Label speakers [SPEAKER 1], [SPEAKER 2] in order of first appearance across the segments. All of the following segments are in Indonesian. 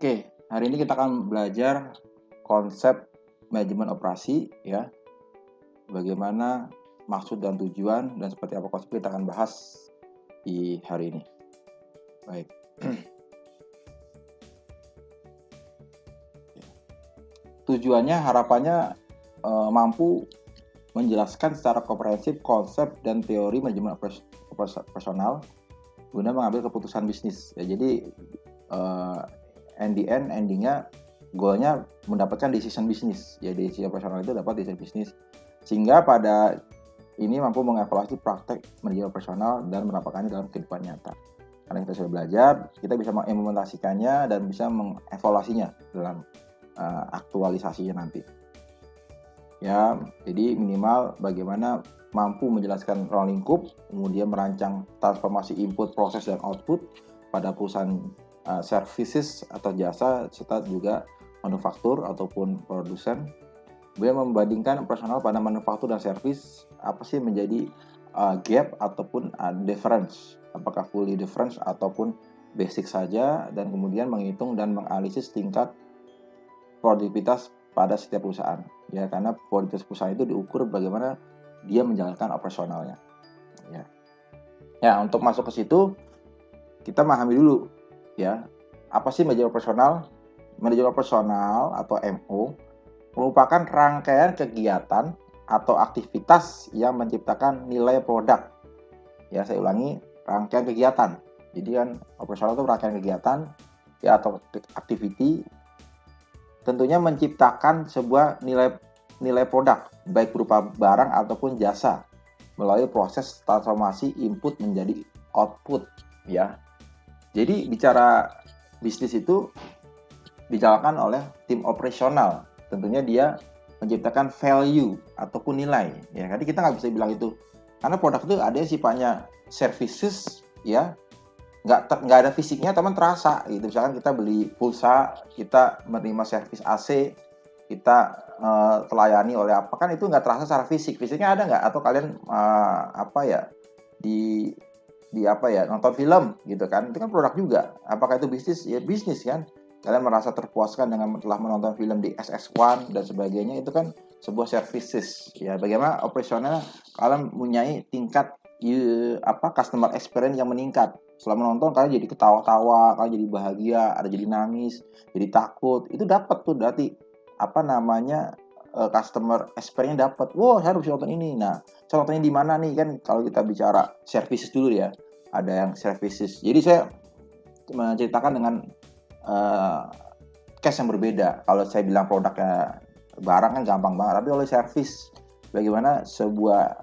[SPEAKER 1] Oke, hari ini kita akan belajar konsep manajemen operasi ya. Bagaimana maksud dan tujuan dan seperti apa konsep kita akan bahas di hari ini. Baik. Tujuannya harapannya mampu menjelaskan secara komprehensif konsep dan teori manajemen operasional guna mengambil keputusan bisnis. Ya, jadi endingnya goalnya mendapatkan decision bisnis. Ya, decision operasional itu dapat decision bisnis. Sehingga pada ini mampu mengevaluasi praktek manajemen operasional dan menerapkannya dalam kehidupan nyata. Karena kita sudah belajar, kita bisa mengimplementasikannya dan bisa mengevaluasinya dalam aktualisasinya nanti. Ya, jadi minimal bagaimana mampu menjelaskan ruang lingkup, kemudian merancang transformasi input, proses, dan output pada perusahaan services atau jasa, serta juga manufaktur ataupun produsen. Kemudian membandingkan operasional pada manufaktur dan service, apa sih menjadi gap ataupun difference, apakah fully difference ataupun basic saja, dan kemudian menghitung dan menganalisis tingkat produktivitas pada setiap perusahaan. Ya, karena produktivitas perusahaan itu diukur bagaimana dia menjalankan operasionalnya. Ya, untuk masuk ke situ kita memahami dulu ya, apa sih manajemen operasional? Manajemen operasional atau MO merupakan rangkaian kegiatan atau aktivitas yang menciptakan nilai produk. Ya, saya ulangi, rangkaian kegiatan. Jadi kan operasional itu rangkaian kegiatan ya atau activity, tentunya menciptakan sebuah nilai produk baik berupa barang ataupun jasa melalui proses transformasi input menjadi output ya. Jadi bicara bisnis itu dijalankan oleh tim operasional. Tentunya dia menciptakan value ataupun nilai. Ya, jadi kita nggak bisa bilang itu karena produk itu ada yang sifatnya services ya, nggak ada fisiknya, teman terasa gitu. Misalkan kita beli pulsa, kita menerima servis AC, kita telayani oleh apa, kan itu nggak terasa secara fisik. Fisiknya ada nggak? Atau kalian nonton film gitu kan, itu kan produk juga. Apakah itu bisnis? Ya bisnis kan. Kalian merasa terpuaskan dengan telah menonton film di SX1 dan sebagainya, itu kan sebuah services ya. Bagaimana operasional kalian mempunyai tingkat customer experience yang meningkat. Setelah menonton kalian jadi ketawa-tawa, kalian jadi bahagia, ada jadi nangis, jadi takut. Itu dapat tuh berarti customer experience dapat. Wow, saya harus nonton ini. Nah, saya nontonnya di mana nih kan? Kalau kita bicara services dulu ya, ada yang services. Jadi saya menceritakan dengan case yang berbeda. Kalau saya bilang produknya barang kan gampang banget, tapi oleh service, bagaimana sebuah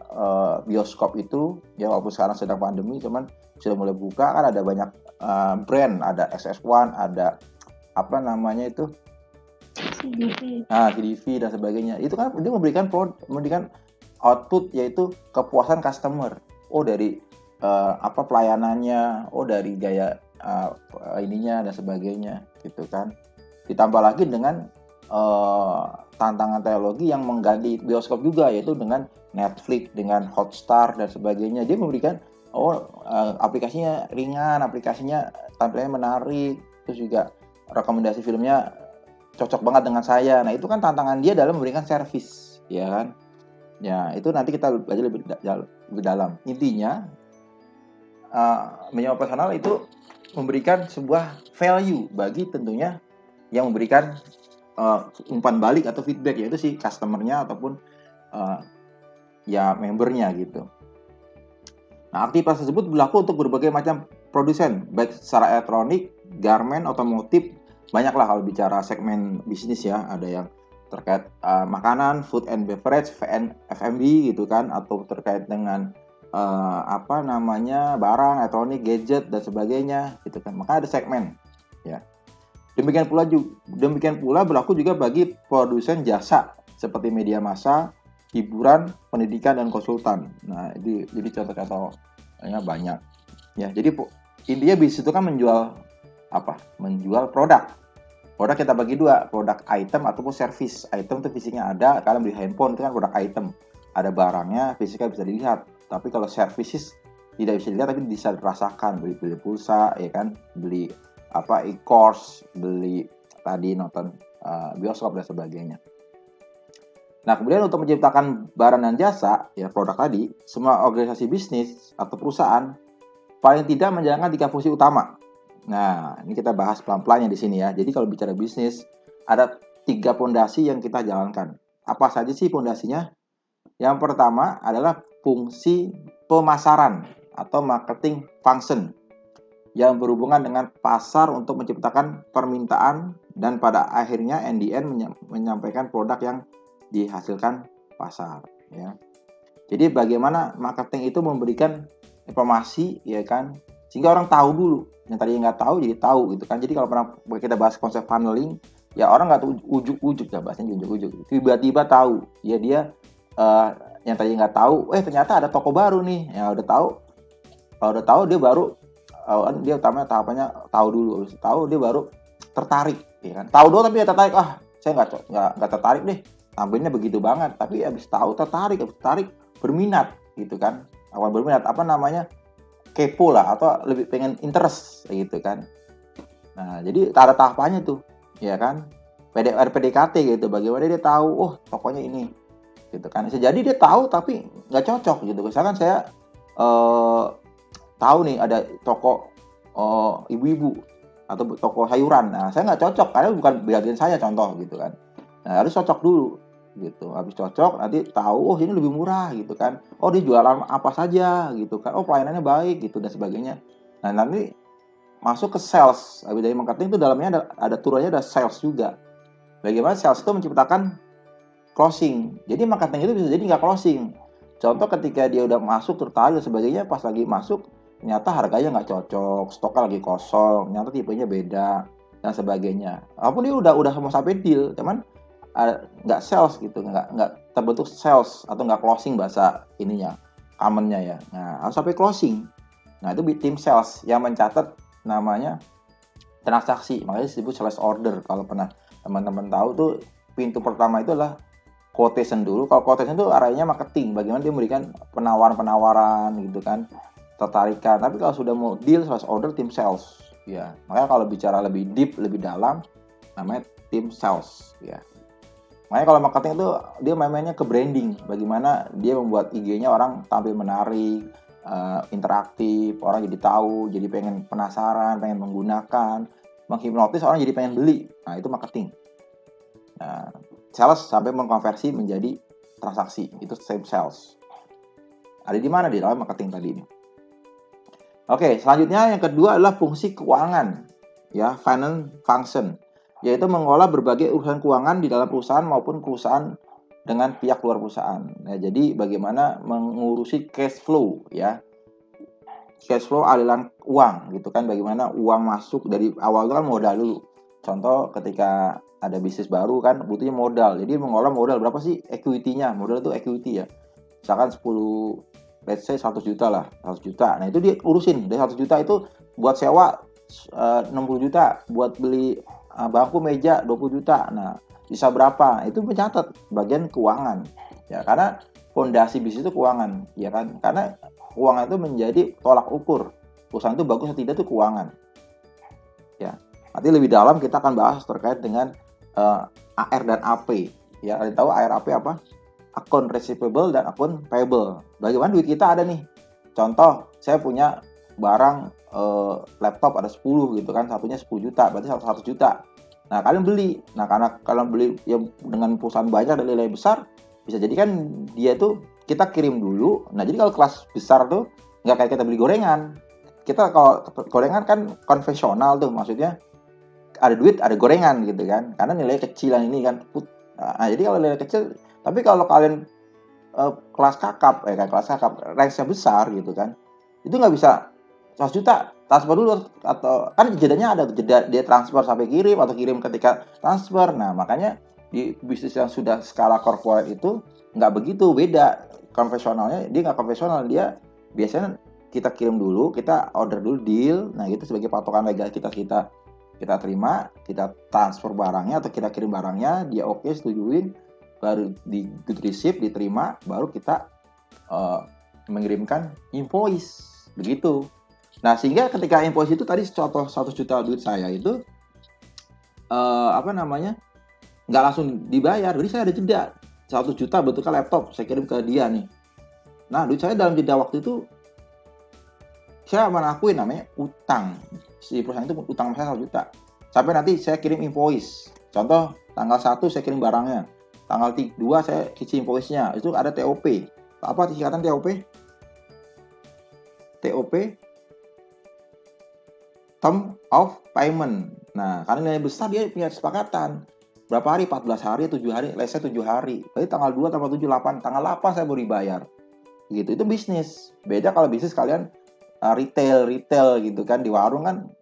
[SPEAKER 1] bioskop itu ya, walaupun sekarang sedang pandemi, cuman sudah mulai buka kan, ada banyak brand, ada SX1, ada CDV dan sebagainya. Itu kan dia memberikan output, yaitu kepuasan customer. Oh, dari pelayanannya, oh dari gaya ininya dan sebagainya gitu kan. Ditambah lagi dengan tantangan teknologi yang mengganti bioskop juga, yaitu dengan Netflix, dengan Hotstar dan sebagainya. Dia memberikan aplikasinya ringan, aplikasinya tampilannya menarik, terus juga rekomendasi filmnya cocok banget dengan saya. Nah, itu kan tantangan dia dalam memberikan servis, ya kan? Ya, itu nanti kita belajar lebih dalam. Intinya manajemen operasional itu memberikan sebuah value bagi tentunya yang memberikan umpan balik atau feedback, yaitu si customer-nya ataupun membernya gitu. Nah, aktivitas tersebut berlaku untuk berbagai macam produsen, baik secara elektronik, garment, otomotif, banyaklah kalau bicara segmen bisnis ya. Ada yang terkait makanan, food and beverage, F&B gitu kan, atau terkait dengan barang, elektronik, gadget dan sebagainya gitu kan. Maka ada segmen ya. Demikian pula berlaku juga bagi produsen jasa seperti media massa, hiburan, pendidikan dan konsultan. Nah, jadi contoh-contohnya banyak. Ya, jadi intinya bisnis itu kan menjual produk. Produk kita bagi dua, produk item ataupun service. Item itu fisiknya ada, kalian beli handphone itu kan produk item. Ada barangnya, fisiknya bisa dilihat. Tapi kalau services tidak bisa dilihat tapi bisa dirasakan, beli pulsa ya kan, beli e-course, beli tadi nonton bioskop dan sebagainya. Nah, kemudian untuk menciptakan barang dan jasa, ya produk tadi, semua organisasi bisnis atau perusahaan paling tidak menjalankan 3 fungsi utama. Nah, ini kita bahas pelan-pelannya di sini ya. Jadi kalau bicara bisnis, ada 3 fondasi yang kita jalankan. Apa saja sih fondasinya? Yang pertama adalah fungsi pemasaran atau marketing function yang berhubungan dengan pasar untuk menciptakan permintaan dan pada akhirnya NDN menyampaikan produk yang dihasilkan pasar, ya. Jadi bagaimana marketing itu memberikan informasi, ya kan, sehingga orang tahu dulu. Yang tadinya nggak tahu jadi tahu gitu kan. Jadi kalau pernah kita bahas konsep funneling, ya orang nggak tahu ujuk-ujuk ya, bahasanya ujuk-ujuk. Tiba-tiba tahu, ya dia yang tadinya nggak tahu, ternyata ada toko baru nih. Ya udah tahu, kalau udah tahu dia baru dia utamanya tahapannya tahu dulu, habis tahu dia baru tertarik, ya kan. Tahu dulu tapi ya tertarik, saya nggak tertarik deh. Tampilnya begitu banget, tapi habis tahu tertarik berminat gitu kan. Awal berminat kepo lah atau lebih pengen interest gitu kan. Nah, jadi ada tahapannya tuh, ya kan. PDKT gitu, bagaimana dia tahu tokonya ini gitu kan. Bisa jadi dia tahu tapi nggak cocok gitu. Misalkan saya tahu nih ada toko ibu-ibu atau toko sayuran. Nah, saya nggak cocok karena bukan bagian saya, contoh gitu kan. Nah, harus cocok dulu gitu. Habis cocok nanti tahu ini lebih murah gitu kan. Dia jualan apa saja gitu kan. Pelayanannya baik gitu dan sebagainya. Nah, nanti masuk ke sales. Habis dari marketing itu dalamnya ada turunnya ada sales juga. Bagaimana sales itu menciptakan closing. Jadi marketing itu bisa jadi nggak closing. Contoh ketika dia udah masuk tertarik dan sebagainya, pas lagi masuk ternyata harganya nggak cocok, stoknya lagi kosong, ternyata tipenya beda dan sebagainya. Walaupun dia udah mau sampai deal, cuman nggak sales gitu, nggak terbentuk sales atau nggak closing bahasa ininya, commonnya ya. Nah, harus sampai closing. Nah, itu tim sales yang mencatat namanya transaksi, makanya disebut sales order. Kalau pernah teman-teman tahu tuh, pintu pertama itu adalah quotation dulu. Kalau quotation itu arahnya marketing, bagaimana dia memberikan penawaran gitu kan, tertarikan. Tapi kalau sudah mau deal, sales order, tim sales ya. Makanya kalau bicara lebih deep, lebih dalam, namanya tim sales ya. Makanya kalau marketing itu dia mainnya ke branding, bagaimana dia membuat IG-nya orang tampil menarik, interaktif, orang jadi tahu, jadi pengen penasaran, pengen menggunakan, menghipnotis orang jadi pengen beli. Nah, itu marketing. Nah, sales sampai mengkonversi menjadi transaksi, itu same sales. Ada di mana di dalam marketing tadi ini? Oke, selanjutnya yang kedua adalah fungsi keuangan, ya, finance function, yaitu mengelola berbagai urusan keuangan di dalam perusahaan maupun perusahaan dengan pihak luar perusahaan. Nah, jadi bagaimana mengurusi cash flow, ya, cash flow aliran uang gitu kan, bagaimana uang masuk dari awal itu kan modal dulu. Contoh ketika ada bisnis baru kan butuhnya modal, jadi mengelola modal berapa sih equity-nya, modal itu equity ya, misalkan 10, let's say 100 juta lah, 100 juta. Nah, itu dia urusin, dari 100 juta itu buat sewa 60 juta, buat beli bangku meja 20 juta. Nah, bisa berapa? Itu mencatat bagian keuangan. Ya, karena fondasi bisnis itu keuangan, ya kan? Karena keuangan itu menjadi tolak ukur perusahaan itu bagus atau tidak itu keuangan. Ya. Nanti lebih dalam kita akan bahas terkait dengan AR dan AP. Ya, kalian tahu AR AP apa? Account receivable dan account payable. Bagaimana duit kita ada nih. Contoh, saya punya barang laptop ada 10 gitu kan, satunya 10 juta, berarti 100 juta. Nah, kalian beli. Nah, karena kalian beli yang dengan perusahaan banyak dan nilai besar, bisa jadi kan dia tuh kita kirim dulu. Nah, jadi kalau kelas besar tuh nggak kayak kita beli gorengan. Kita kalau gorengan kan konvensional tuh, maksudnya ada duit, ada gorengan gitu kan. Karena nilai kecilan ini kan. Nah, jadi kalau nilai kecil, tapi kalau kalian kelas kakap, range-nya besar gitu kan, itu nggak bisa 100 juta, transfer dulu, atau kan jedanya ada jeda, dia transfer sampai kirim atau kirim ketika transfer. Nah, makanya di bisnis yang sudah skala corporate itu nggak begitu, beda. Konvensionalnya, dia nggak konvensional, dia biasanya kita kirim dulu, kita order dulu deal, nah itu sebagai patokan legal kita terima, kita transfer barangnya atau kita kirim barangnya, dia oke, setujuin, baru di good receipt, diterima, baru kita mengirimkan invoice, begitu. Nah, sehingga ketika invoice itu tadi contoh 1 juta duit saya itu apa namanya? Nggak langsung dibayar. Jadi saya ada jeda. 1 juta bentuknya laptop, saya kirim ke dia nih. Nah, duit saya dalam jeda waktu itu saya mengakui namanya utang. Si perusahaan itu utang saya 1 juta. Sampai nanti saya kirim invoice. Contoh, tanggal 1 saya kirim barangnya. Tanggal 2 saya isi invoice-nya. Itu ada TOP. Apa singkatan TOP? TOP, Term of Payment. Nah, karena nilai besar dia punya kesepakatan. Berapa hari? 14 hari, 7 hari, let's say 7 hari. Berarti tanggal 2, tanggal 7, 8. Tanggal 8 saya baru dibayar. Gitu, itu bisnis. Beda kalau bisnis kalian retail gitu kan. Di warung kan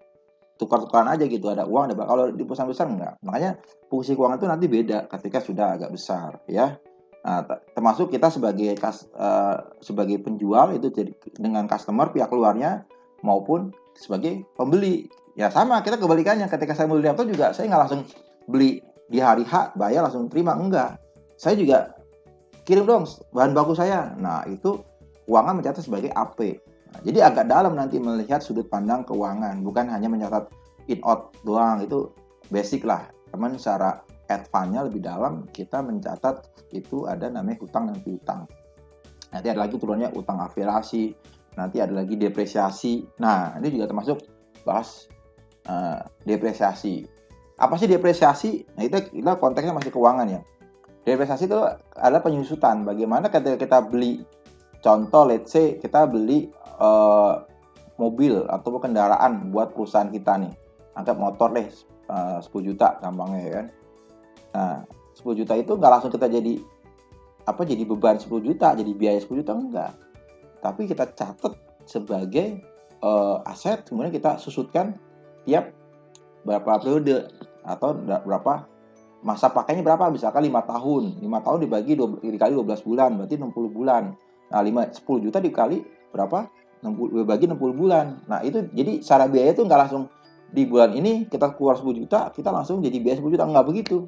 [SPEAKER 1] tukar-tukaran aja gitu, ada uang. Kalau di perusahaan besar enggak. Makanya fungsi keuangan itu nanti beda ketika sudah agak besar ya. Nah, termasuk kita sebagai penjual itu jadi dengan customer pihak luarnya maupun sebagai pembeli. Ya sama, kita kebalikannya. Ketika saya beli laptop juga saya nggak langsung beli di hari H, bayar langsung terima, enggak. Saya juga kirim dong bahan baku saya. Nah, itu keuangan mencatat sebagai AP. Nah, jadi agak dalam nanti melihat sudut pandang keuangan, bukan hanya mencatat in out doang. Itu basic lah. Teman secara advance-nya lebih dalam, kita mencatat itu ada namanya hutang dan piutang. Nanti ada lagi turunnya utang aferasi, nanti ada lagi depresiasi. Nah, ini juga termasuk bahas depresiasi. Apa sih depresiasi? Nah, itu konteksnya masih keuangan ya. Depresiasi itu adalah penyusutan. Bagaimana ketika kita beli, contoh let's say kita beli mobil atau kendaraan buat perusahaan kita nih. Anggap motor deh 10 juta gampangnya ya kan. Nah, 10 juta itu nggak langsung kita jadi beban 10 juta, jadi biaya 10 juta, enggak. Tapi kita catat sebagai aset, kemudian kita susutkan tiap berapa periode atau berapa masa pakainya berapa, misalkan 5 tahun. 5 tahun dikali 12 bulan, berarti 60 bulan. Nah, 10 juta dikali berapa? Bagi 60 bulan. Nah, itu jadi secara biaya itu nggak langsung di bulan ini kita keluar 10 juta, kita langsung jadi biaya 10 juta. Nggak begitu.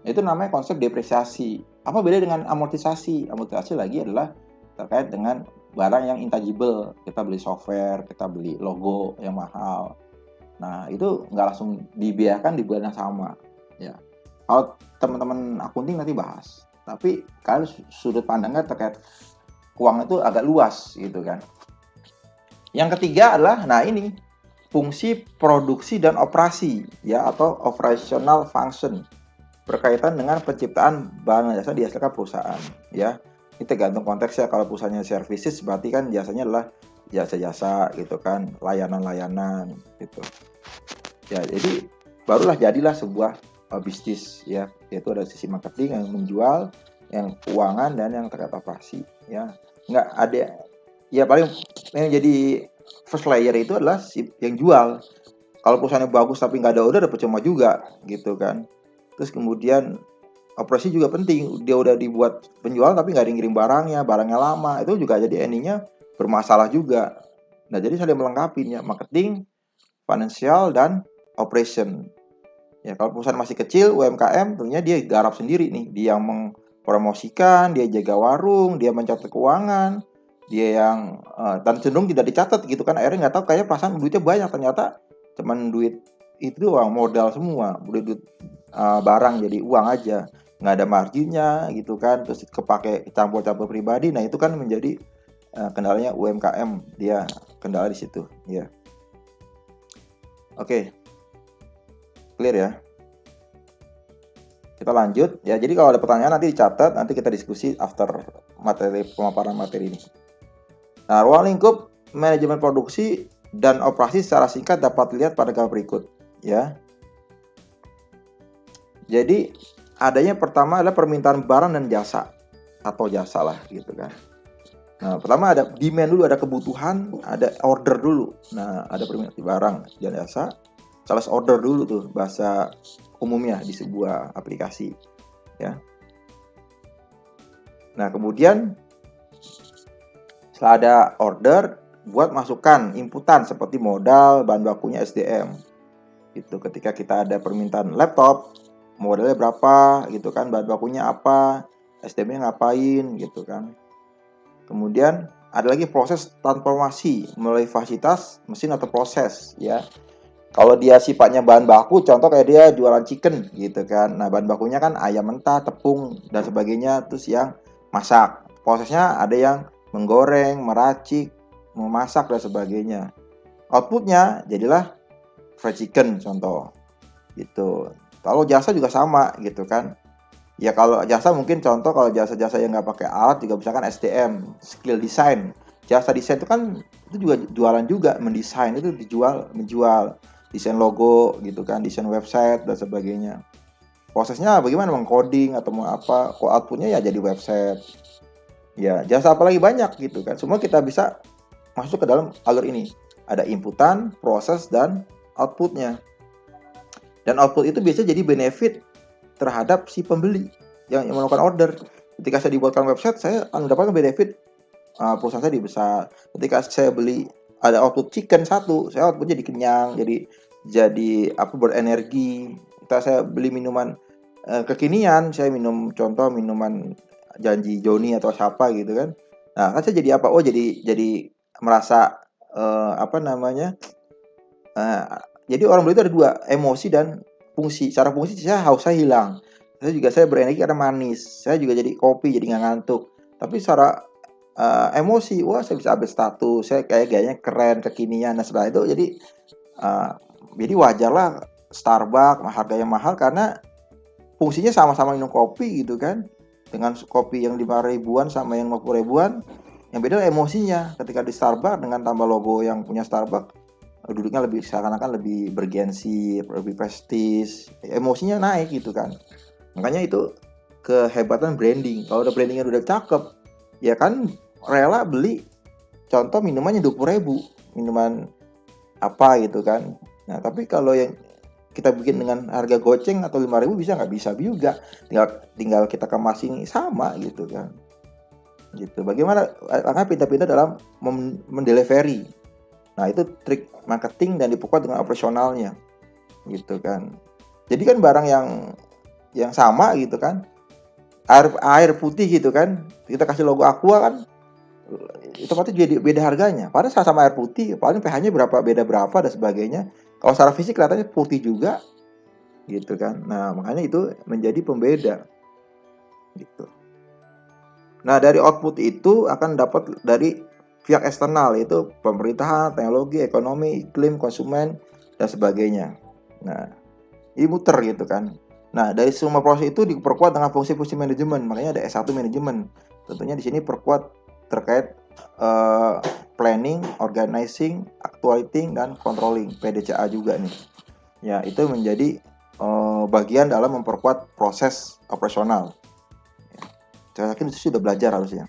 [SPEAKER 1] Itu namanya konsep depresiasi. Apa beda dengan amortisasi? Amortisasi lagi adalah terkait dengan barang yang intangible. Kita beli software, kita beli logo yang mahal. Nah, itu nggak langsung dibiayakan di bulan yang sama. Ya. Kalau teman-teman akunting nanti bahas. Tapi kalian sudut pandangnya terkait keuangan itu agak luas gitu kan. Yang ketiga adalah, nah ini, fungsi produksi dan operasi ya, atau operational function, berkaitan dengan penciptaan barang dan jasa dihasilkan perusahaan ya. Ini tergantung konteksnya. Kalau perusahaannya services berarti kan jasanya adalah jasa-jasa gitu kan, layanan-layanan gitu. Ya, jadi barulah jadilah sebuah bisnis ya, yaitu ada sisi marketing yang menjual, yang keuangan, dan yang terkait operasi ya. Nggak ada ya, paling yang jadi first layer itu adalah yang jual. Kalau perusahaannya bagus tapi nggak ada order, percuma juga gitu kan. Terus kemudian operasi juga penting. Dia udah dibuat penjual tapi nggak ada yang ngirim barangnya lama, itu juga jadi endingnya bermasalah juga. Nah, jadi saling melengkapi ya, marketing, financial, dan operation. Ya, kalau perusahaan masih kecil, UMKM, tentunya dia garap sendiri nih. Dia yang mempromosikan, dia jaga warung, dia mencatat keuangan, dia yang dan cenderung tidak dicatat gitu kan. Akhirnya nggak tahu, kayak perasaan duitnya banyak, ternyata cuman duit itu doang, modal semua, duit barang jadi uang aja, nggak ada marginnya gitu kan. Terus kepake campur-campur pribadi. Nah, itu kan menjadi kendalanya UMKM, dia kendala di situ ya. Oke. Clear ya? Kita lanjut ya. Jadi kalau ada pertanyaan nanti dicatat, nanti kita diskusi after pemaparan materi ini. Nah, ruang lingkup manajemen produksi dan operasi secara singkat dapat dilihat pada gambar berikut ya. Jadi adanya pertama adalah permintaan barang dan jasa, atau jasa lah gitu kan. Nah, pertama ada demand dulu, ada kebutuhan, ada order dulu. Nah, ada permintaan barang dan jasa, sales order dulu tuh bahasa umumnya di sebuah aplikasi ya. Nah, kemudian setelah ada order, buat masukkan inputan seperti modal, bahan bakunya, SDM gitu. Ketika kita ada permintaan laptop, modalnya berapa gitu kan, bahan bakunya apa, SDM-nya ngapain gitu kan. Kemudian ada lagi proses transformasi melalui fasilitas, mesin atau proses ya. Kalau dia sifatnya bahan baku, contoh kayak dia jualan chicken gitu kan. Nah, bahan bakunya kan ayam mentah, tepung dan sebagainya, terus yang masak. Prosesnya ada yang menggoreng, meracik, memasak dan sebagainya. Outputnya jadilah fried chicken contoh gitu. Kalau jasa juga sama gitu kan. Ya kalau jasa mungkin contoh kalau jasa-jasa yang nggak pakai alat juga misalkan SDM, skill design. Jasa desain itu kan itu juga jualan juga, mendesain itu menjual desain logo gitu kan, desain website dan sebagainya. Prosesnya bagaimana mengcoding atau mau apa, kok outputnya ya jadi website. Ya, jasa apalagi banyak gitu kan. Semua kita bisa masuk ke dalam alur ini. Ada inputan, proses dan outputnya. Dan output itu biasanya jadi benefit terhadap si pembeli yang melakukan order. Ketika saya dibuatkan website, saya akan mendapatkan benefit perusahaan saya dibesar. Ketika saya beli ada output chicken satu, saya output jadi kenyang, jadi apa berenergi. Kita saya beli minuman kekinian, saya minum contoh minuman Janji Joni atau siapa gitu kan. Nah, kan saya jadi apa? Oh, jadi merasa apa namanya? Uh, jadi orang beli itu ada dua, emosi dan fungsi. Secara fungsi saya haus saya hilang. Saya berenergi karena manis. Saya juga jadi kopi, jadi nggak ngantuk. Tapi secara emosi, wah saya bisa update status, saya kayak gayanya keren, kekinian. Nah setelah itu uh, jadi wajarlah Starbucks harganya mahal karena fungsinya sama-sama minum kopi gitu kan. Dengan kopi yang 5 ribuan sama yang 50 ribuan, yang beda emosinya. Ketika di Starbucks dengan tambah logo yang punya Starbucks, duduknya lebih seakan-akan lebih bergensi, lebih prestis, emosinya naik gitu kan. Makanya itu kehebatan branding. Kalau udah brandingnya udah cakep, ya kan rela beli. Contoh minumannya 20.000, minuman apa gitu kan. Nah tapi kalau yang kita bikin dengan harga goceng atau 5.000 nggak bisa juga. Tinggal kita kemasin sama gitu kan. Gitu. Bagaimana karena pintar-pintar dalam mendelivery. Nah itu trik marketing dan diperkuat dengan operasionalnya gitu kan. Jadi kan barang yang sama gitu kan, air putih gitu kan, kita kasih logo Aqua kan, itu pasti jadi beda harganya. Padahal sama air putih, paling pH-nya beda berapa dan sebagainya. Kalau secara fisik kelihatannya putih juga gitu kan. Nah makanya itu menjadi pembeda gitu. Nah dari output itu akan dapat dari pihak eksternal, yaitu pemerintahan, teknologi, ekonomi, iklim, konsumen, dan sebagainya. Nah, ini muter gitu kan. Nah, dari semua proses itu diperkuat dengan fungsi-fungsi manajemen. Makanya ada S1 manajemen. Tentunya di sini perkuat terkait planning, organizing, actuating, dan controlling. PDCA juga nih. Ya, itu menjadi bagian dalam memperkuat proses operasional. Saya yakin itu sudah belajar harusnya.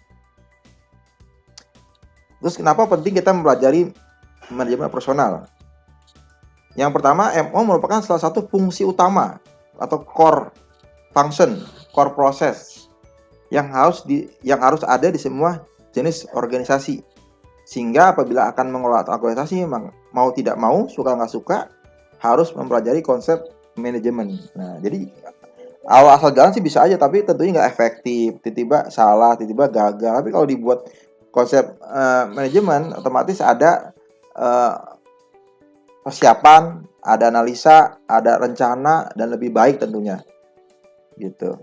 [SPEAKER 1] Terus kenapa penting kita mempelajari manajemen operasional? Yang pertama, MO merupakan salah satu fungsi utama atau core function, core process yang harus ada di semua jenis organisasi. Sehingga apabila akan mengelola organisasi, mau tidak mau, suka nggak suka, harus mempelajari konsep manajemen. Nah, jadi awal asal jalan sih bisa aja, tapi tentunya nggak efektif. Tiba-tiba salah, tiba-tiba gagal. Tapi kalau dibuat konsep manajemen, otomatis ada persiapan, ada analisa, ada rencana, dan lebih baik tentunya. Gitu.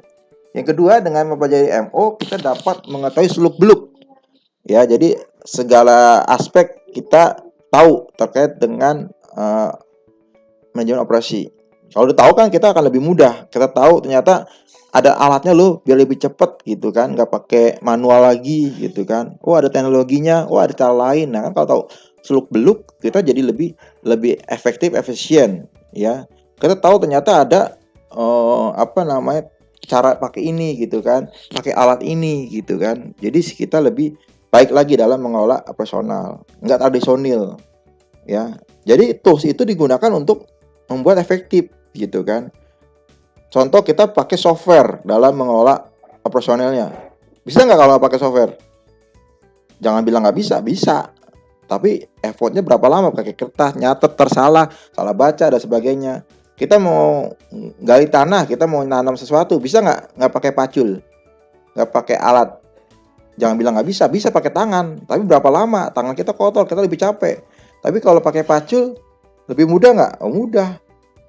[SPEAKER 1] Yang kedua, dengan mempelajari MO, kita dapat mengetahui seluk-beluk. Ya, jadi segala aspek kita tahu terkait dengan manajemen operasi. Kalau udah tahu kan kita akan lebih mudah. Kita tahu ternyata ada alatnya loh biar lebih cepat gitu kan, nggak pakai manual lagi gitu kan. Oh ada teknologinya, oh ada cara lain. Nah kan kalau tahu seluk beluk kita jadi lebih efektif, efisien ya. Kita tahu ternyata ada cara pakai ini gitu kan, pakai alat ini gitu kan. Jadi kita lebih baik lagi dalam mengelola operasional, nggak tradisional ya. Jadi tools itu digunakan untuk membuat efektif gitu kan. Contoh kita pakai software dalam mengelola operasionalnya. Bisa nggak kalau pakai software? Jangan bilang nggak bisa, bisa. Tapi effortnya berapa lama pakai kertas, nyatet, salah baca dan sebagainya. Kita mau gali tanah, kita mau nanam sesuatu, bisa nggak pakai pacul, nggak pakai alat, Jangan bilang nggak bisa, bisa pakai tangan. Tapi berapa lama? Tangan kita kotor, kita lebih capek. Tapi kalau pakai pacul, lebih mudah nggak? Oh mudah.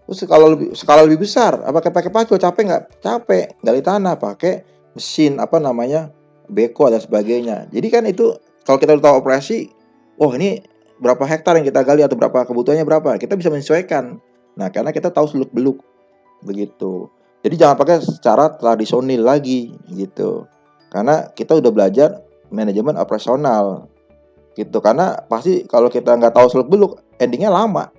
[SPEAKER 1] Terus kalau skala lebih besar, apa pakai pacul capek nggak? Capek. Gali tanah pakai mesin apa namanya beko dan sebagainya. Jadi kan itu kalau kita udah tahu operasi, oh ini berapa hektar yang kita gali atau berapa kebutuhannya berapa, kita bisa menyesuaikan. Nah karena kita tahu seluk beluk begitu. Jadi jangan pakai secara tradisional lagi gitu. Karena kita udah belajar manajemen operasional gitu. Karena pasti kalau kita nggak tahu seluk beluk, endingnya lama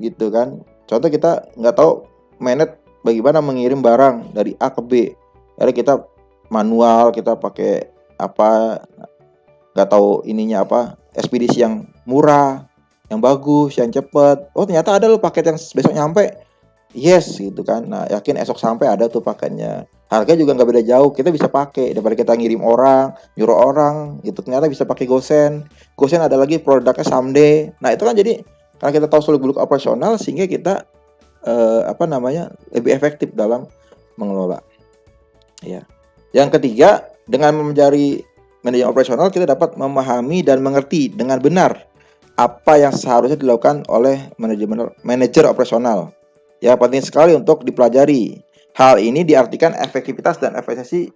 [SPEAKER 1] gitu kan. Contoh kita nggak tahu manage bagaimana mengirim barang dari A ke B. Jadi kita manual, kita pakai apa, nggak tahu ininya apa, ekspedisi yang murah, yang bagus, yang cepat. Oh ternyata ada loh paket yang besok nyampe. Yes gitu kan. Nah yakin esok sampai ada tuh paketnya. Harga juga nggak beda jauh. Kita bisa pakai daripada kita ngirim orang, nyuruh orang gitu. Ternyata bisa pakai GoSend. GoSend ada lagi produknya Someday. Nah itu kan jadi karena kita tahu seluk beluk operasional sehingga kita lebih efektif dalam mengelola. Ya. Yang ketiga, dengan mencari manajemen operasional kita dapat memahami dan mengerti dengan benar apa yang seharusnya dilakukan oleh manajer operasional. Ya, penting sekali untuk dipelajari. Hal ini diartikan efektivitas dan efisiensi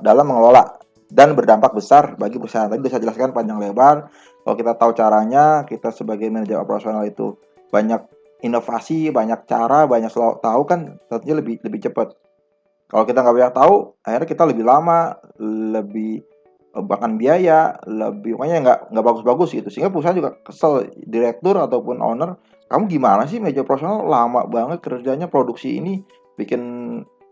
[SPEAKER 1] dalam mengelola dan berdampak besar bagi perusahaan. Tadi saya jelaskan panjang lebar. Kalau kita tahu caranya, kita sebagai manajer operasional itu banyak inovasi, banyak cara, banyak tahu kan tentunya lebih cepat. Kalau kita nggak banyak tahu, akhirnya kita lebih lama, lebih bahkan biaya, lebih pokoknya nggak bagus-bagus gitu. Sehingga perusahaan juga kesel, direktur ataupun owner, kamu gimana sih manajer operasional lama banget kerjanya, produksi ini bikin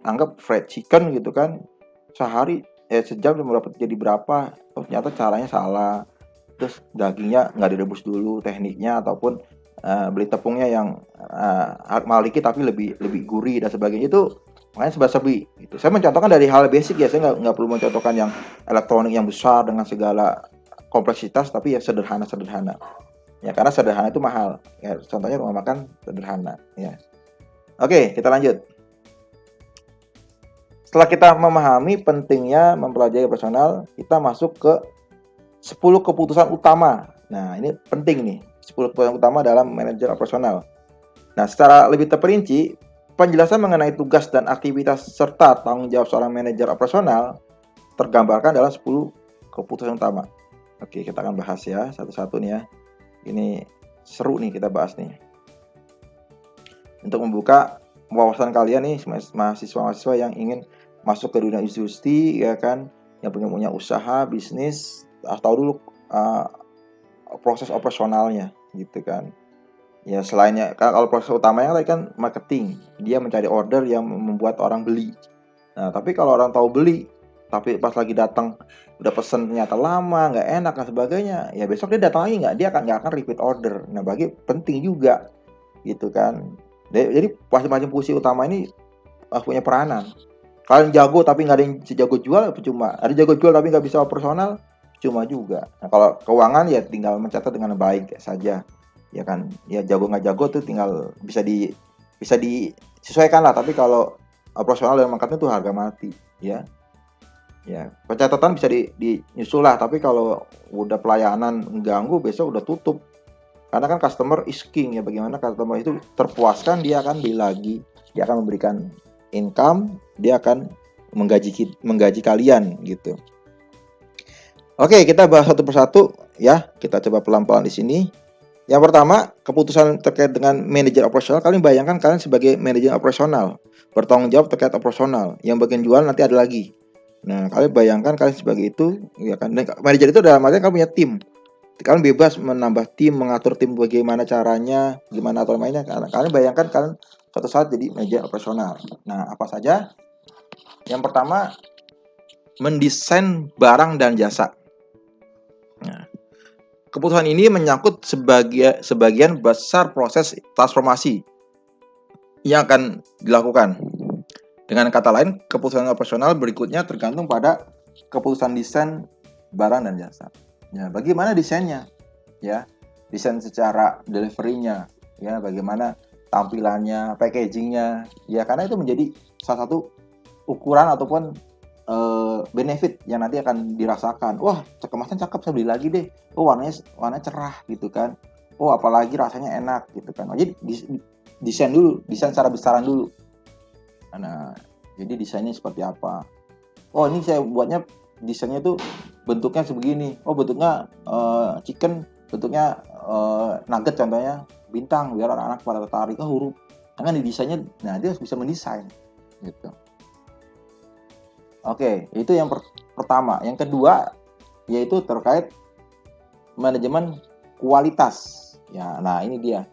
[SPEAKER 1] anggap fried chicken gitu kan, sehari sejam cuma dapat jadi berapa, ternyata caranya salah, terus dagingnya nggak direbus dulu, tekniknya ataupun beli tepungnya yang mahal dikit tapi lebih gurih dan sebagainya, itu makanya serba-serbi gitu. Saya mencontohkan dari hal basic ya, saya nggak perlu mencontohkan yang elektronik yang besar dengan segala kompleksitas, tapi ya sederhana ya, karena sederhana itu mahal ya. Contohnya rumah makan sederhana ya. Oke, kita lanjut. Setelah kita memahami pentingnya mempelajari operasional, kita masuk ke 10 keputusan utama. Nah, ini penting nih, 10 keputusan utama dalam manajer operasional. Nah, secara lebih terperinci, penjelasan mengenai tugas dan aktivitas serta tanggung jawab seorang manajer operasional tergambarkan dalam 10 keputusan utama. Oke, kita akan bahas ya satu-satu nih ya. Ini seru nih kita bahas nih. Untuk membuka wawasan kalian nih, mahasiswa-mahasiswa yang ingin masuk ke dunia industri ya kan, yang punya usaha, bisnis, harus tahu dulu proses operasionalnya gitu kan. Ya selainnya, kalau proses utamanya tadi kan marketing, dia mencari order yang membuat orang beli. Nah tapi kalau orang tahu beli, tapi pas lagi datang udah pesen ternyata lama, nggak enak dan sebagainya, ya besok dia datang lagi nggak nggak akan repeat order. Nah bagi penting juga gitu kan. Jadi masing-masing fungsi utama ini punya peranan. Kalian jago tapi nggak ada yang jago jual, percuma. Ada jago jual tapi nggak bisa operasional, cuma juga. Nah kalau keuangan ya tinggal mencatat dengan baik saja. Ya kan, ya jago nggak jago tuh tinggal bisa disesuaikan lah. Tapi kalau operasional dan marketing itu harga mati, ya. Ya, pencatatan bisa dinyusul lah. Tapi kalau udah pelayanan mengganggu, besok udah tutup. Karena kan customer is king ya. Bagaimana customer itu terpuaskan, dia akan beli lagi, dia akan memberikan income, dia akan menggaji kalian gitu. Oke, kita bahas satu persatu ya. Kita coba pelan-pelan di sini. Yang pertama, keputusan terkait dengan manajer operasional. Kalian bayangkan kalian sebagai manajer operasional, bertanggung jawab terkait operasional. Yang bagian jual nanti ada lagi. Nah, kalian bayangkan kalian sebagai itu, ya kan? Manajer itu dalam artian kalian punya tim. Kalian bebas menambah tim, mengatur tim bagaimana caranya, gimana aturan mainnya. Kalian bayangkan kalian suatu saat jadi manajer operasional. Nah, apa saja? Yang pertama, mendesain barang dan jasa. Nah, keputusan ini menyangkut sebagian besar proses transformasi yang akan dilakukan. Dengan kata lain, keputusan operasional berikutnya tergantung pada keputusan desain barang dan jasa. Ya, bagaimana desainnya? Ya, desain secara delivery-nya, ya, bagaimana tampilannya, packaging-nya. Ya, karena itu menjadi salah satu ukuran ataupun benefit yang nanti akan dirasakan. Wah, kemasan cakep, saya beli lagi deh. Oh, warnanya cerah gitu kan. Oh, apalagi rasanya enak gitu kan. Jadi desain secara besaran dulu. Nah, jadi desainnya seperti apa? Oh, ini saya buatnya desainnya tuh bentuknya sebegini. Oh, bentuknya chicken, bentuknya nugget contohnya, bintang biar anak-anak pada tertarik. Oh, huruf. Kan di desainnya, nah dia harus bisa mendesain gitu. Oke, itu yang pertama. Yang kedua yaitu terkait manajemen kualitas. Ya, nah ini dia.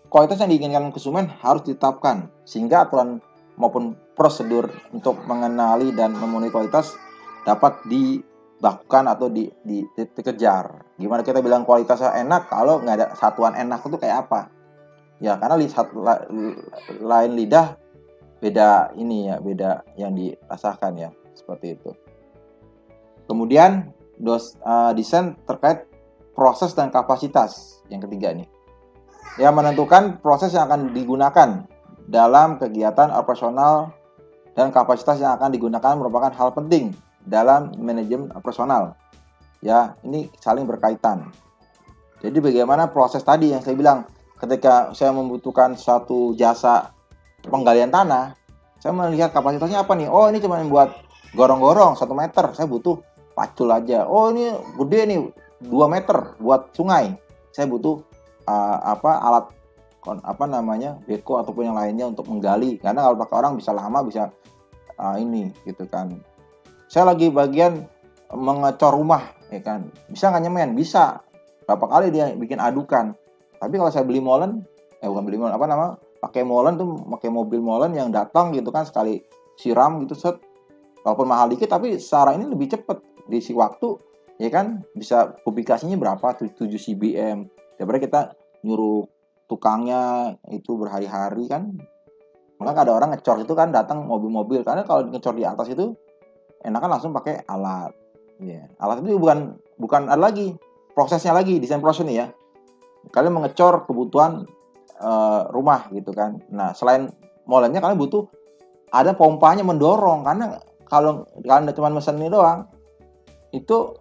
[SPEAKER 1] Kualitas yang diinginkan konsumen harus ditetapkan sehingga aturan maupun prosedur untuk mengenali dan memenuhi kualitas dapat dilakukan atau dikejar. Gimana kita bilang kualitasnya enak kalau nggak ada satuan enak itu kayak apa? Ya karena lain lidah beda ini ya, beda yang dirasakan ya, seperti itu. Kemudian desain terkait proses dan kapasitas yang ketiga nih. Yang menentukan proses yang akan digunakan dalam kegiatan operasional dan kapasitas yang akan digunakan merupakan hal penting dalam manajemen operasional. Ya, ini saling berkaitan. Jadi bagaimana proses tadi yang saya bilang, ketika saya membutuhkan suatu jasa penggalian tanah, saya melihat kapasitasnya apa nih? Oh, ini cuma buat gorong-gorong 1 meter, saya butuh pacul aja. Oh, ini gede nih 2 meter buat sungai. Saya butuh alat beko ataupun yang lainnya untuk menggali. Karena kalau pakai orang bisa lama, bisa ini gitu kan. Saya lagi bagian mengecor rumah, ya kan. Bisa nggak nyemen? Bisa. Berapa kali dia bikin adukan. Tapi kalau saya beli molen, bukan beli molen, pakai molen tuh, pakai mobil molen yang datang gitu kan, sekali siram gitu set. Walaupun mahal dikit tapi secara ini lebih cepat, diisi waktu, ya kan, bisa publikasinya berapa, 7 cbm. Daripada kita nyuruh tukangnya itu berhari-hari kan. Maka ada orang ngecor itu kan datang mobil-mobil, karena kalau ngecor di atas itu enakan langsung pakai alat. Ya, alat itu bukan ada lagi prosesnya lagi, desain proses nih ya. Kalian mengecor kebutuhan rumah gitu kan. Nah, selain molennya kalian butuh ada pompanya mendorong, karena kalau kalian cuma mesen ini doang, itu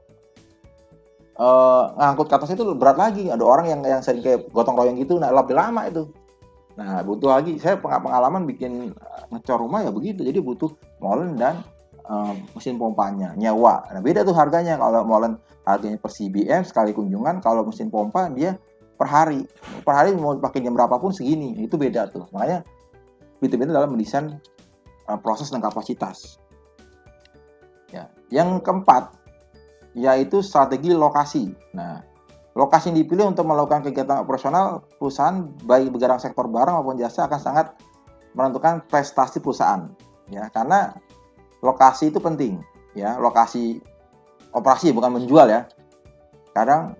[SPEAKER 1] ngangkut ke atas itu berat lagi. Ada orang yang sering kayak gotong royong gitu, nah lebih lama itu. Nah, butuh lagi. Saya pengalaman bikin ngecor rumah ya begitu. Jadi butuh molen dan mesin pompanya, nyewa. Nah, beda tuh harganya. Kalau molen harganya per CBM sekali kunjungan, kalau mesin pompa dia per hari. Per hari mau pakai jam berapapun segini. Itu beda tuh. Makanya beda-beda dalam mendesain proses dan kapasitas. Ya. Yang keempat yaitu strategi lokasi. Nah, lokasi yang dipilih untuk melakukan kegiatan operasional perusahaan baik bergerak sektor barang maupun jasa akan sangat menentukan prestasi perusahaan. Ya, karena lokasi itu penting. Ya, lokasi operasi bukan menjual ya. Kadang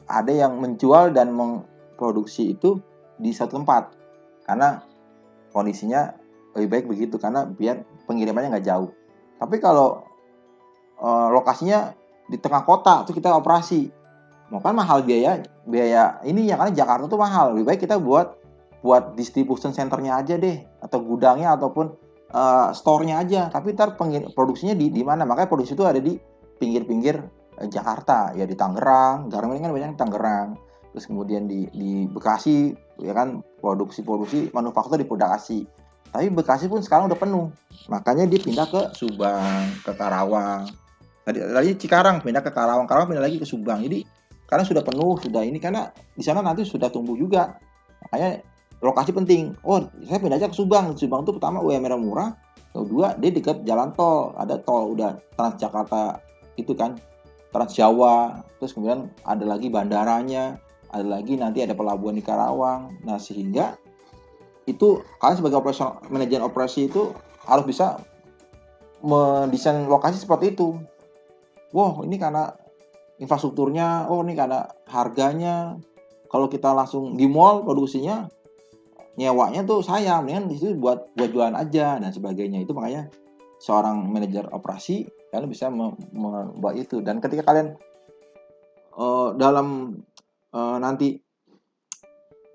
[SPEAKER 1] ada yang menjual dan memproduksi itu di satu tempat karena kondisinya lebih baik begitu, karena biar pengirimannya nggak jauh. Tapi kalau lokasinya di tengah kota tuh kita operasi, mau kan mahal biaya ini ya, karena Jakarta tuh mahal. Lebih baik kita buat distribution centernya aja deh, atau gudangnya ataupun store-nya aja. Tapi ntar produksinya di mana? Makanya produksi itu ada di pinggir-pinggir Jakarta ya, di Tangerang. Garmen kan banyak di Tangerang. Terus kemudian di Bekasi ya kan, produksi manufaktur di Bekasi. Tapi Bekasi pun sekarang udah penuh. Makanya dia pindah ke Subang, ke Karawang. Tadi Cikarang pindah ke Karawang pindah lagi ke Subang. Jadi karena sudah penuh, sudah ini, karena di sana nanti sudah tumbuh juga. Makanya lokasi penting. Oh, saya pindah aja ke Subang. Subang itu pertama UMR murah, kedua dia dekat jalan tol, ada tol udah Transjakarta itu kan, Trans Jawa, terus kemudian ada lagi bandaranya, ada lagi nanti ada pelabuhan di Karawang. Nah, sehingga itu kalian sebagai manajer operasi itu harus bisa mendesain lokasi seperti itu. Wow, ini karena infrastrukturnya, oh ini karena harganya. Kalau kita langsung di mall produksinya, nyewanya tuh sayang, mendingan di situ buat jualan aja dan sebagainya. Itu makanya seorang manajer operasi kalian bisa membuat itu. Dan ketika kalian dalam nanti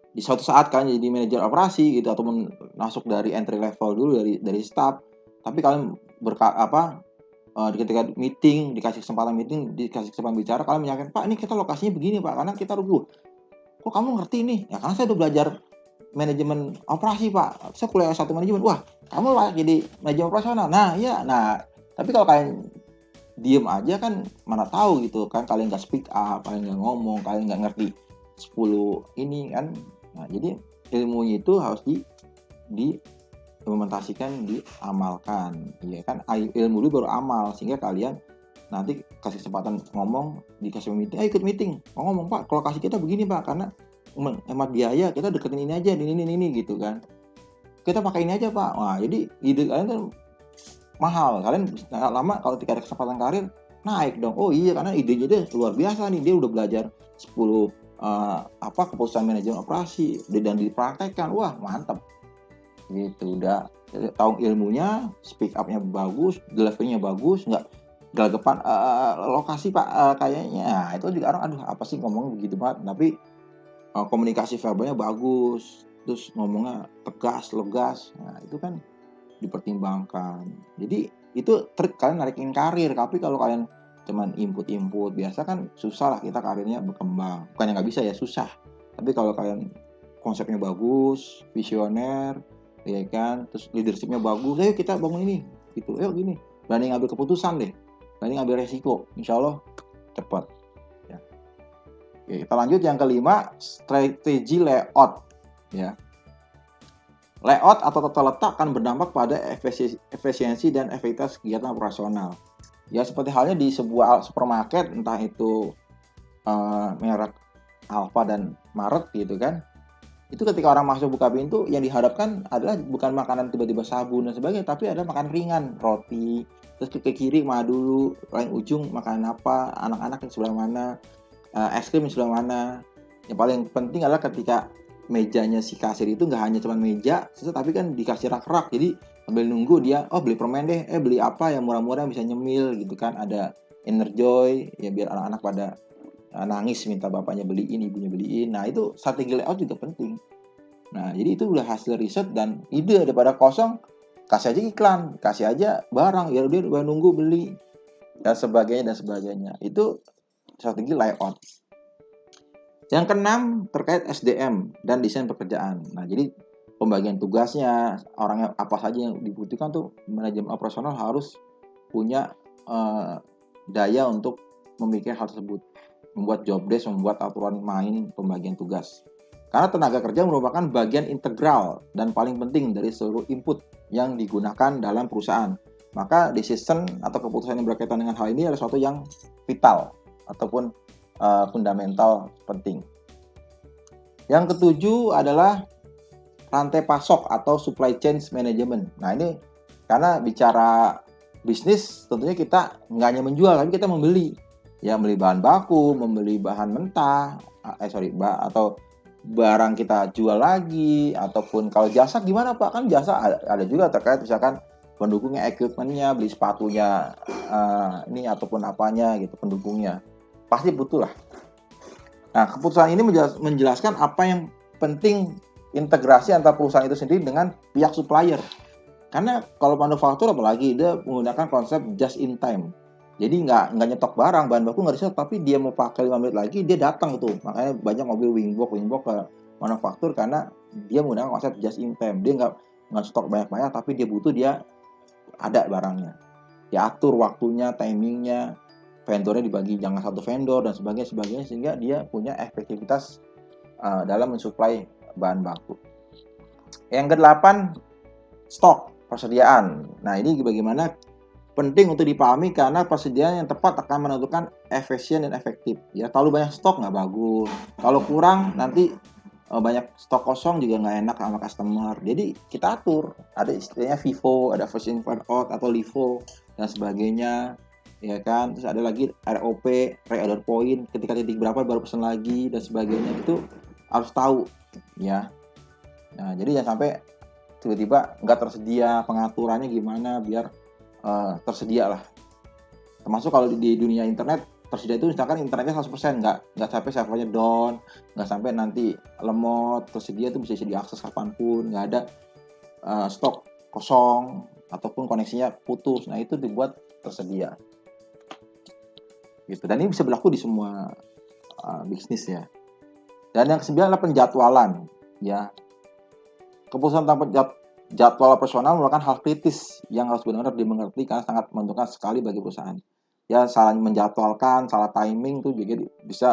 [SPEAKER 1] di suatu saat kalian jadi manajer operasi gitu, ataupun masuk dari entry level dulu dari staff, tapi kalian ketika meeting, dikasih kesempatan bicara, kalian menyampaikan, Pak ini kita lokasinya begini Pak, karena kita rubuh. Kok kamu ngerti nih? Ya karena saya udah belajar manajemen operasi Pak, saya kuliah S1 manajemen. Wah kamu lah jadi manajemen operasional. Nah iya, tapi kalau kalian diem aja kan mana tahu gitu kan, kalian nggak speak up, kalian nggak ngomong, kalian nggak ngerti 10 ini kan. Nah jadi ilmunya itu harus diimplementasikan, diamalkan, ya kan. Ilmu dulu baru amal, sehingga kalian nanti kasih kesempatan ngomong, dikasih meeting, ikut meeting, ngomong Pak, kalau kasih kita begini Pak, karena hemat biaya, kita deketin ini aja, ini gitu kan, kita pakai ini aja Pak. Wah jadi ide kalian kan mahal, kalian lama kalau ketika ada kesempatan karir naik dong. Oh iya, karena idenya dia luar biasa nih, dia udah belajar 10 keputusan manajemen operasi dan dipraktekkan. Wah mantap gitu, udah tahu ilmunya, speak up-nya bagus, delivery-nya bagus, nggak gagapan lokasi Pak, kayaknya. Nah, itu juga orang aduh apa sih ngomong begitu banget, tapi komunikasi verbalnya bagus, terus ngomongnya tegas, legas. Nah, itu kan dipertimbangkan. Jadi itu trik kalian narikin karir. Tapi kalau kalian cuman input biasa kan susah lah kita karirnya berkembang. Bukannya nggak bisa ya, susah. Tapi kalau kalian konsepnya bagus, visioner, ya kan, terus leadershipnya bagus, ayo kita bangun ini, gitu, ayo gini, berani ngambil keputusan deh, berani ngambil resiko, insya Allah cepat. Ya. Oke, kita lanjut yang kelima, strategi layout. Ya. Layout atau tata letak akan berdampak pada efisiensi dan efektivitas kegiatan operasional. Ya seperti halnya di sebuah supermarket, entah itu merek Alfa dan Maret gitu kan. Itu ketika orang masuk buka pintu, yang dihadapkan adalah bukan makanan tiba-tiba sabun dan sebagainya, tapi ada makan ringan, roti, terus ke kiri mana dulu, lain ujung makanan apa, anak-anak yang sebelah mana, es krim yang sebelah mana. Yang paling penting adalah ketika mejanya si kasir itu nggak hanya cuma meja, tapi kan dikasih rak-rak, jadi sambil nunggu dia, oh beli permen deh, beli apa yang murah-murah bisa nyemil gitu kan, ada Enerjoy ya biar anak-anak pada nangis minta bapaknya beliin, ibunya beliin. Nah itu strategi layout juga penting. Nah jadi itu udah hasil riset dan ide, daripada kosong kasih aja iklan, kasih aja barang, ya dia udah nunggu beli dan sebagainya. Itu strategi layout. Yang keenam terkait SDM dan desain pekerjaan. Nah jadi pembagian tugasnya, orangnya apa saja yang dibutuhkan tuh, manajemen operasional harus punya daya untuk memikirkan hal tersebut, membuat job desk, membuat aturan main pembagian tugas. Karena tenaga kerja merupakan bagian integral dan paling penting dari seluruh input yang digunakan dalam perusahaan. Maka decision atau keputusan yang berkaitan dengan hal ini adalah sesuatu yang vital ataupun fundamental penting. Yang ketujuh adalah rantai pasok atau supply chain management. Nah ini karena bicara bisnis tentunya kita nggak hanya menjual, tapi kita membeli. Ya membeli bahan baku, membeli bahan mentah, atau barang kita jual lagi, ataupun kalau jasa gimana Pak? Kan jasa ada juga terkait misalkan pendukungnya, equipmentnya, beli sepatunya, ini ataupun apanya gitu, pendukungnya. Pasti butuh lah. Nah, keputusan ini menjelaskan apa yang penting integrasi antara perusahaan itu sendiri dengan pihak supplier. Karena kalau manufaktur apalagi dia menggunakan konsep just in time. Jadi nggak nyetok barang, bahan baku nggak disetok, tapi dia mau pakai 5 menit lagi dia datang tuh. Makanya banyak mobil wingbox ke manufaktur karena dia menggunakan konsep just in time. Dia nggak stok banyak-banyak, tapi dia butuh, dia ada barangnya. Diatur waktunya, timingnya, vendornya dibagi jangan satu vendor dan sebagainya, sehingga dia punya efektivitas dalam mensuplai bahan baku. Yang ke-8, stok, persediaan. Nah ini bagaimana penting untuk dipahami karena persediaan yang tepat akan menentukan efisien dan efektif. Ya terlalu banyak stok nggak bagus. Kalau kurang nanti banyak stok kosong juga nggak enak sama customer. Jadi kita atur. Ada istilahnya FIFO, ada first in first out atau LIFO dan sebagainya. Ya kan. Terus ada lagi ROP, reorder point. Ketika titik berapa baru pesan lagi dan sebagainya. Itu harus tahu. Ya. Nah jadi jangan sampai tiba-tiba nggak tersedia, pengaturannya gimana biar tersedia lah. Termasuk kalau di dunia internet tersedia itu misalkan internetnya 100%, nggak sampai servernya down, nggak sampai nanti lemot, tersedia itu bisa diakses kapanpun, nggak ada stok kosong, ataupun koneksinya putus. Nah, itu dibuat tersedia. Gitu. Dan ini bisa berlaku di semua bisnis ya. Dan yang ke-9 adalah penjadwalan ya. Keputusan tentang jadwal operasional merupakan hal kritis yang harus benar-benar dimengerti karena sangat menentukan sekali bagi perusahaan. Ya, salah menjadwalkan, salah timing itu juga bisa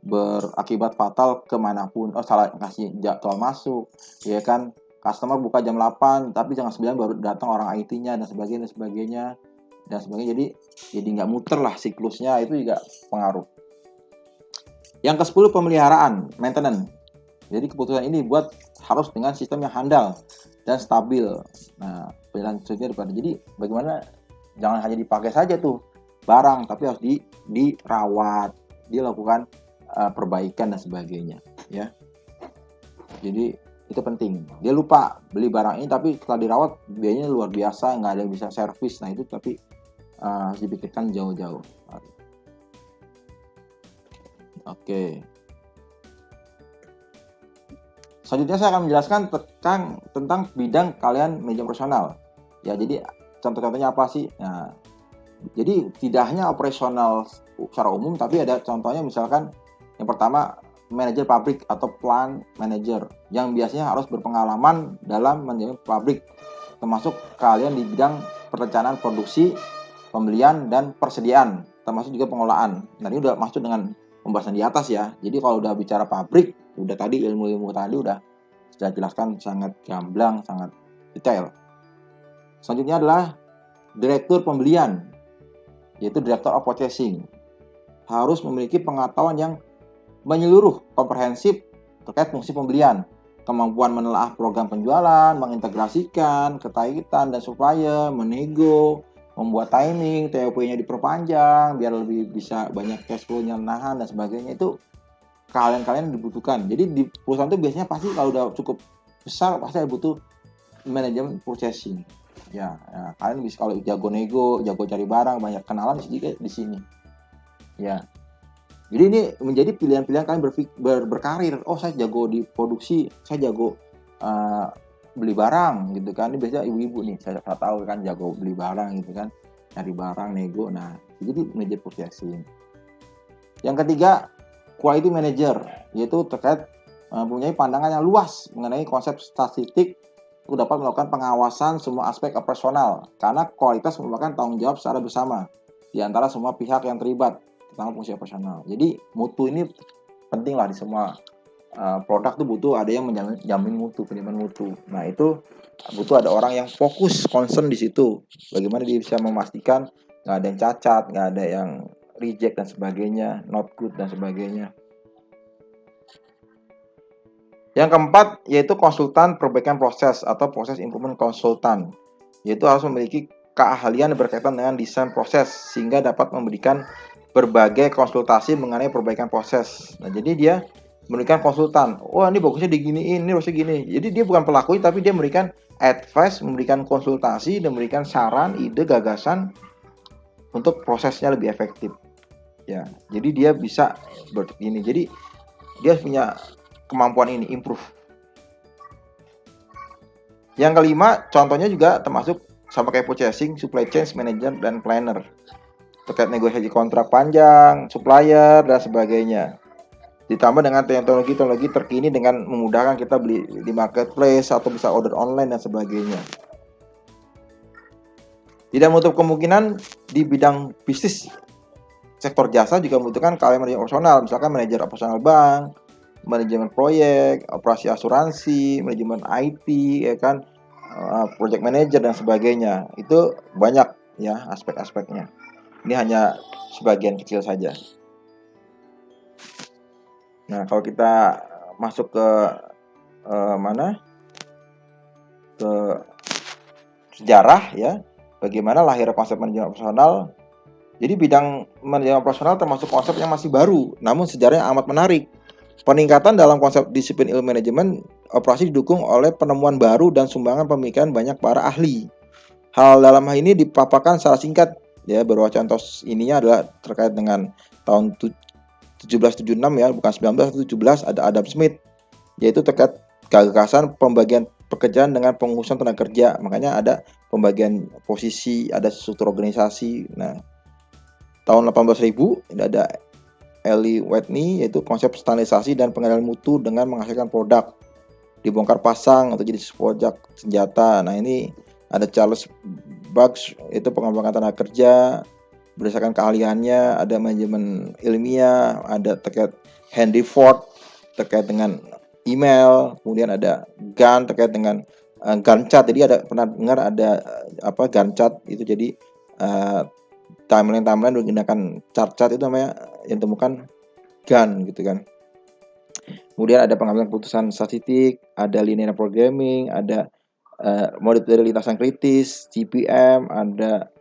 [SPEAKER 1] berakibat fatal kemanapun. Salah kasih jadwal masuk, ya kan, customer buka jam 8 tapi jam 9 baru datang orang IT-nya dan sebagainya. Jadi nggak muter lah siklusnya, itu juga pengaruh. Yang ke-10 pemeliharaan, maintenance. Jadi keputusan ini dibuat harus dengan sistem yang handal dan stabil. Nah, selanjutnya jadi bagaimana, jangan hanya dipakai saja tuh barang, tapi harus dirawat, dilakukan perbaikan dan sebagainya ya. Jadi itu penting. Dia lupa beli barang ini tapi setelah dirawat biayanya luar biasa, nggak ada yang bisa servis. Nah, itu tapi harus dipikirkan jauh-jauh. Oke. Selanjutnya saya akan menjelaskan tentang bidang kalian manajemen operasional. Ya, jadi contoh-contohnya apa sih? Nah, jadi tidak hanya operasional secara umum, tapi ada contohnya, misalkan yang pertama manajer pabrik atau plant manager yang biasanya harus berpengalaman dalam manajemen pabrik, termasuk kalian di bidang perencanaan produksi, pembelian dan persediaan, termasuk juga pengolahan. Nah, ini udah masuk dengan pembahasan di atas ya. Jadi kalau udah bicara pabrik, udah tadi ilmu-ilmu tadi udah sudah jelaskan sangat gamblang, sangat detail. Selanjutnya adalah direktur pembelian, yaitu Director of Purchasing. Harus memiliki pengetahuan yang menyeluruh, komprehensif terkait fungsi pembelian, kemampuan menelaah program penjualan, mengintegrasikan keterkaitan dan supplier, menego, membuat timing, TOP-nya diperpanjang biar lebih bisa banyak cash flow-nya nahan dan sebagainya. Itu kalian dibutuhkan. Jadi di perusahaan itu biasanya pasti kalau udah cukup besar pasti ada butuh manajemen purchasing. Ya, kalian bisa, kalau jago nego, jago cari barang, banyak kenalan juga di sini. Ya. Jadi ini menjadi pilihan-pilihan kalian berkarir. Oh, saya jago di produksi, saya jago beli barang gitu kan. Ini biasanya ibu-ibu nih, saya tahu kan jago beli barang gitu kan. Cari barang, nego. Nah, jadi manajer purchasing. Yang ketiga, quality manager, yaitu terkait mempunyai pandangan yang luas mengenai konsep statistik untuk dapat melakukan pengawasan semua aspek operasional, karena kualitas merupakan tanggung jawab secara bersama di antara semua pihak yang terlibat, terutama fungsi operasional. Jadi mutu ini penting lah di semua produk tuh, butuh ada yang menjamin mutu, penjamin mutu. Nah, itu butuh ada orang yang fokus, concern di situ. Bagaimana dia bisa memastikan nggak ada yang cacat, nggak ada yang reject dan sebagainya, not good dan sebagainya. Yang keempat yaitu konsultan perbaikan proses atau proses improvement konsultan, yaitu harus memiliki keahlian berkaitan dengan desain proses sehingga dapat memberikan berbagai konsultasi mengenai perbaikan proses. Nah, jadi dia memberikan konsultan. Wah, ini bagusnya diginiin, ini harusnya gini. Jadi dia bukan pelaku tapi dia memberikan advice, memberikan konsultasi, dan memberikan saran, ide, gagasan untuk prosesnya lebih efektif. Ya, jadi dia bisa begini. Jadi dia punya kemampuan ini, improve. Yang kelima, contohnya juga termasuk sama kayak purchasing, supply chain manager dan planner. Terkait negosiasi kontrak panjang, supplier dan sebagainya. Ditambah dengan teknologi terkini dengan memudahkan kita beli di marketplace atau bisa order online dan sebagainya. Tidak menutup kemungkinan di bidang bisnis sektor jasa juga membutuhkan kalian manajemen operasional, misalkan manajer operasional bank, manajemen proyek, operasi asuransi, manajemen IT, ya kan, project manager dan sebagainya. Itu banyak ya aspek-aspeknya. Ini hanya sebagian kecil saja. Nah, kalau kita masuk ke ke sejarah ya, bagaimana lahir konsep manajemen operasional. Jadi bidang manajemen operasional termasuk konsep yang masih baru, namun sejarahnya amat menarik. Peningkatan dalam konsep disiplin ilmu manajemen operasi didukung oleh penemuan baru dan sumbangan pemikiran banyak para ahli. Hal dalam hal ini dipaparkan secara singkat ya, beberapa contoh ininya adalah terkait dengan tahun 1776 ya, bukan 1917, ada Adam Smith, yaitu terkait gagasan pembagian pekerjaan dengan pengurusan tenaga kerja. Makanya ada pembagian posisi, ada struktur organisasi. Nah, tahun 18.000 ini ada Eli Whitney, yaitu konsep standarisasi dan pengendalian mutu dengan menghasilkan produk dibongkar pasang untuk jadi produk senjata. Nah, ini ada Charles Bugs, itu pengembangan tenaga kerja berdasarkan keahliannya, ada manajemen ilmiah, ada terkait Henry Ford terkait dengan email, kemudian ada Gantt terkait dengan Gantt chart. Jadi ada pernah dengar ada Gantt chart itu, jadi timeline menggunakan chart itu namanya yang ditemukan Gantt gitu kan. Kemudian ada pengambilan keputusan statistik, ada linear programming, ada model lintasan kritis, GPM, ada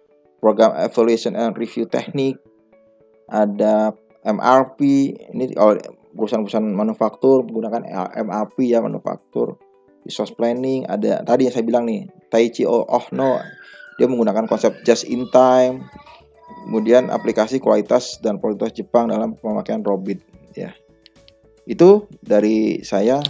[SPEAKER 1] program evaluation and review teknik, ada MRP. Ini perusahaan-perusahaan manufaktur menggunakan MRP ya, manufaktur resource planning. Ada tadi yang saya bilang nih, Taichi Ohno, dia menggunakan konsep just in time. Kemudian aplikasi kualitas dan produktivitas Jepang dalam pemakaian Robit ya. Itu dari saya.